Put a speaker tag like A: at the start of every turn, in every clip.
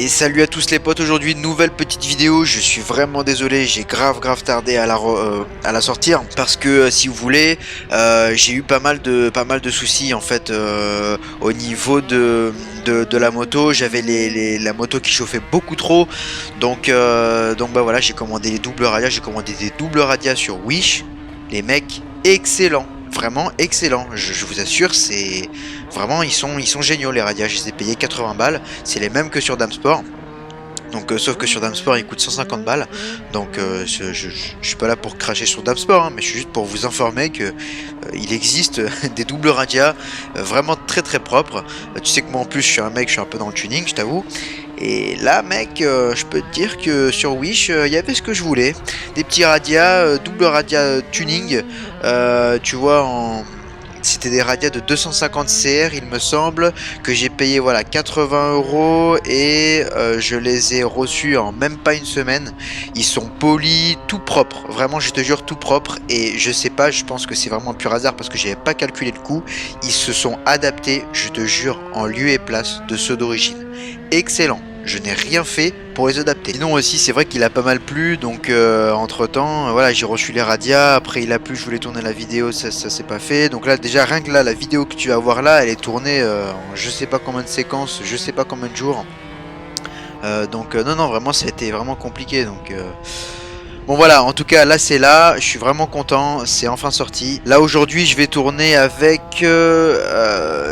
A: Et salut à tous les potes, aujourd'hui nouvelle petite vidéo. Je suis vraiment désolé, j'ai grave tardé à la sortir parce que si vous voulez, j'ai eu pas mal de soucis en fait au niveau de la moto. J'avais la moto qui chauffait beaucoup trop, donc bah voilà, j'ai commandé les doubles radias, j'ai commandé des doubles radias sur Wish. Les mecs, excellents. Vraiment excellent, je vous assure, c'est vraiment ils sont géniaux les radias. Je les ai payés 80 balles, c'est les mêmes que sur Damsport. Donc sauf que sur Damsport ils coûtent 150 balles. Donc je suis pas là pour cracher sur Damsport, hein, mais je suis juste pour vous informer que il existe des doubles radias vraiment très propres. Tu sais que moi en plus je suis un peu dans le tuning, je t'avoue. Et là mec, je peux te dire que sur Wish il y avait ce que je voulais. Des petits radias, double radias tuning, tu vois, c'était des radias de 250 CR il me semble, que j'ai payé voilà 80 € et je les ai reçus en même pas une semaine. Ils sont polis, tout propre, vraiment je te jure tout propre, et je sais pas, je pense que c'est vraiment un pur hasard parce que j'avais pas calculé le coût. Ils se sont adaptés, je te jure, en lieu et place de ceux d'origine. Excellent. Je n'ai rien fait pour les adapter. Sinon aussi c'est vrai qu'il a pas mal plu, donc entre temps voilà, j'ai reçu les radias. Après il a plu, je voulais tourner la vidéo, ça s'est pas fait. Donc là déjà rien que là la vidéo que tu vas voir là, elle est tournée en je sais pas combien de séquences, je sais pas combien de jours. Non vraiment ça a été vraiment compliqué, donc bon voilà, en tout cas là c'est là, je suis vraiment content, c'est enfin sorti. Là aujourd'hui je vais tourner avec,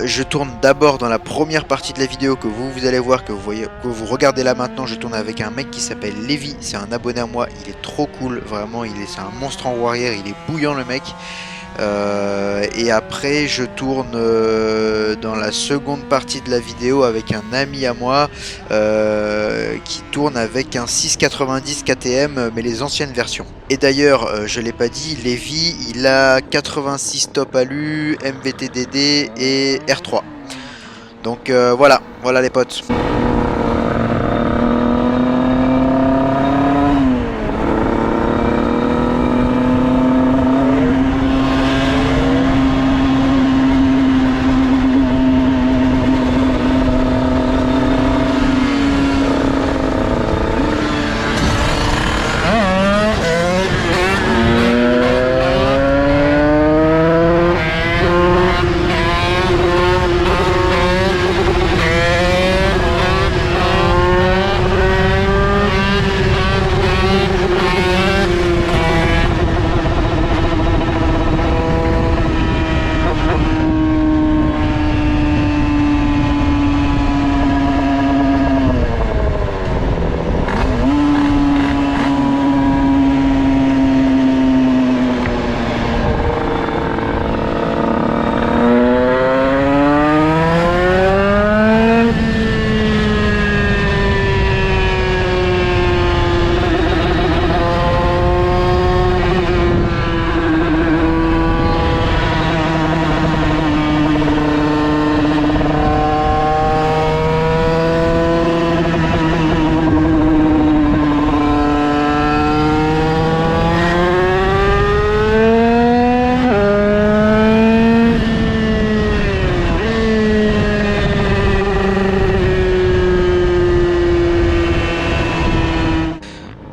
A: je tourne d'abord dans la première partie de la vidéo que vous allez voir, que vous regardez là maintenant. Je tourne avec un mec qui s'appelle Lévi, c'est un abonné à moi, il est trop cool, vraiment c'est un monstre en warrior, il est bouillant le mec. Et après je tourne dans la seconde partie de la vidéo avec un ami à moi qui tourne avec un 690 KTM mais les anciennes versions. Et d'ailleurs je l'ai pas dit, Lévi il a 86 top alu, MVT-DD et R3. Donc voilà les potes.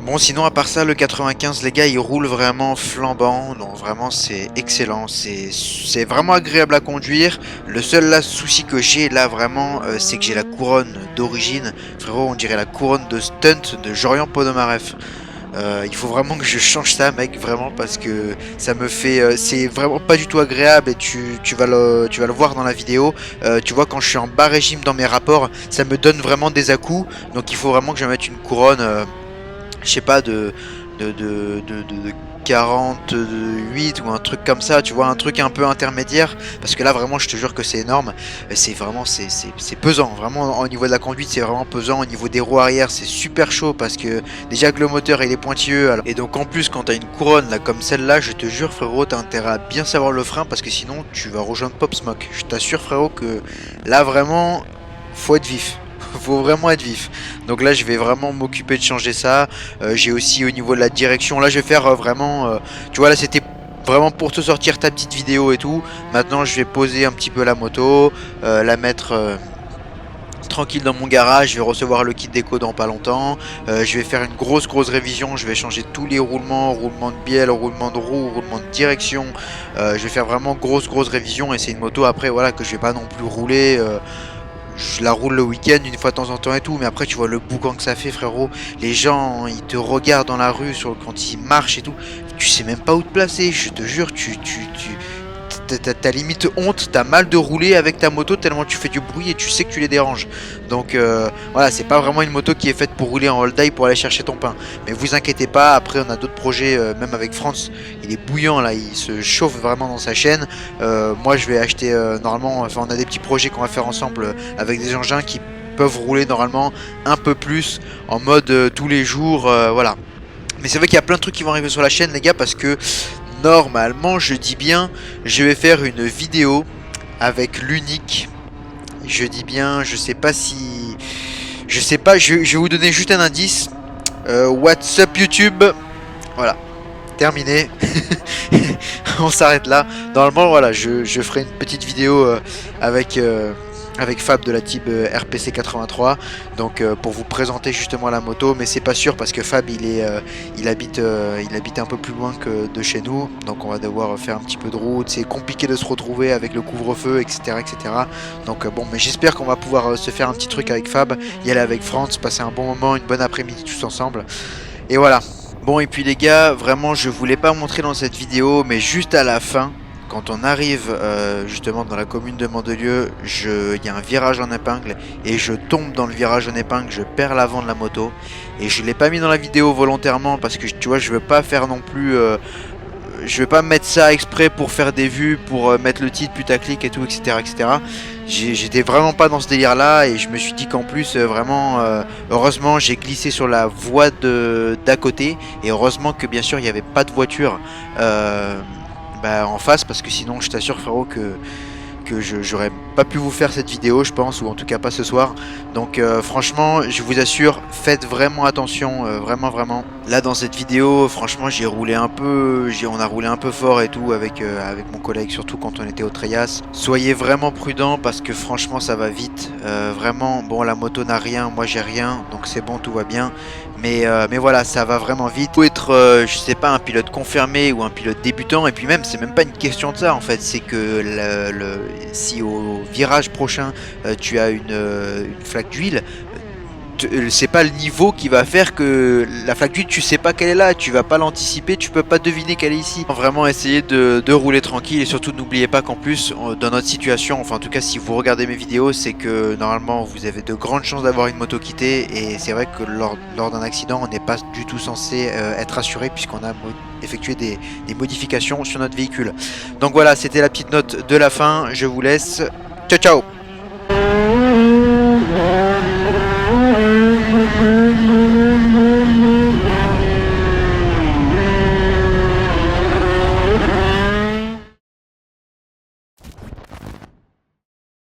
A: Bon sinon à part ça le 95 les gars il roule vraiment flambant, donc vraiment c'est excellent, c'est vraiment agréable à conduire. Le seul là, souci que j'ai là vraiment c'est que j'ai la couronne d'origine, frérot, on dirait la couronne de stunt de Jorian Ponomareff. Il faut vraiment que je change ça mec, vraiment, parce que ça me fait c'est vraiment pas du tout agréable, et tu vas le voir dans la vidéo. Tu vois, quand je suis en bas régime dans mes rapports, ça me donne vraiment des à-coups, donc il faut vraiment que je mette une couronne je sais pas de 48 ou un truc comme ça, tu vois, un truc un peu intermédiaire, parce que là vraiment je te jure que c'est énorme. C'est vraiment c'est pesant, vraiment au niveau de la conduite c'est vraiment pesant. Au niveau des roues arrière c'est super chaud, parce que déjà que le moteur il est pointilleux, alors, et donc en plus quand t'as une couronne là comme celle-là, je te jure frérot, t'as intérêt à bien savoir le frein, parce que sinon tu vas rejoindre Pop Smoke. Je t'assure frérot que là vraiment faut être vif. Faut vraiment être vif. Donc là je vais vraiment m'occuper de changer ça. J'ai aussi au niveau de la direction, là je vais faire vraiment tu vois, là c'était vraiment pour te sortir ta petite vidéo et tout. Maintenant je vais poser un petit peu la moto, la mettre tranquille dans mon garage, je vais recevoir le kit déco dans pas longtemps, je vais faire une grosse révision, je vais changer tous les roulements, roulement de bielle, roulement de roue, roulement de direction, je vais faire vraiment grosse révision et c'est une moto après voilà que je vais pas non plus rouler, je la roule le week-end une fois de temps en temps et tout, mais après tu vois le boucan que ça fait frérot, les gens ils te regardent dans la rue quand ils marchent et tout, tu sais même pas où te placer, je te jure, t'as limite honte, t'as mal de rouler avec ta moto tellement tu fais du bruit et tu sais que tu les déranges. Donc voilà, c'est pas vraiment une moto qui est faite pour rouler en hold-day pour aller chercher ton pain. Mais vous inquiétez pas, après on a d'autres projets, même avec France, il est bouillant là, il se chauffe vraiment dans sa chaîne. Moi je vais acheter normalement, enfin on a des petits projets qu'on va faire ensemble avec des engins qui peuvent rouler normalement un peu plus en mode tous les jours, voilà. Mais c'est vrai qu'il y a plein de trucs qui vont arriver sur la chaîne les gars parce que normalement je dis bien je vais faire une vidéo avec l'unique, je dis bien, je sais pas si, je sais pas, je vais vous donner juste un indice, what's up YouTube, voilà, terminé. On s'arrête là. Normalement voilà je ferai une petite vidéo avec Fab de la team RPC 83 donc pour vous présenter justement la moto, mais c'est pas sûr parce que Fab il habite un peu plus loin que de chez nous, donc on va devoir faire un petit peu de route, c'est compliqué de se retrouver avec le couvre-feu etc. Donc bon, mais j'espère qu'on va pouvoir se faire un petit truc avec Fab, y aller avec France, passer un bon moment, une bonne après-midi tous ensemble et voilà. Bon et puis les gars, vraiment je voulais pas montrer dans cette vidéo, mais juste à la fin quand on arrive justement dans la commune de Mandelieu, il y a un virage en épingle et je tombe dans le virage en épingle, je perds l'avant de la moto et je l'ai pas mis dans la vidéo volontairement parce que tu vois je veux pas faire non plus, je vais pas mettre ça exprès pour faire des vues, pour mettre le titre putaclic et tout etc. J'étais vraiment pas dans ce délire là et je me suis dit qu'en plus vraiment heureusement j'ai glissé sur la voie d'à côté et heureusement que bien sûr il n'y avait pas de voiture en face parce que sinon je t'assure frérot que j'aurais pas pu vous faire cette vidéo je pense, ou en tout cas pas ce soir. Donc franchement je vous assure, faites vraiment attention, vraiment là dans cette vidéo franchement j'ai roulé un peu, on a roulé un peu fort et tout avec mon collègue, surtout quand on était au Treyas. Soyez vraiment prudents parce que franchement ça va vite, vraiment. Bon la moto n'a rien, moi j'ai rien, donc c'est bon, tout va bien. Mais voilà, ça va vraiment vite. Il faut être, je sais pas, un pilote confirmé ou un pilote débutant. Et puis même, c'est même pas une question de ça en fait. C'est que si au virage prochain, tu as une flaque d'huile, c'est pas le niveau qui va faire que la flaque d'huile, tu sais pas qu'elle est là, tu vas pas l'anticiper, tu peux pas deviner qu'elle est ici. Vraiment essayer de rouler tranquille et surtout n'oubliez pas qu'en plus dans notre situation, enfin en tout cas si vous regardez mes vidéos, c'est que normalement vous avez de grandes chances d'avoir une moto quittée et c'est vrai que lors d'un accident on n'est pas du tout censé être assuré puisqu'on a effectué des modifications sur notre véhicule. Donc voilà, c'était la petite note de la fin, je vous laisse, ciao ciao.
B: Thank you.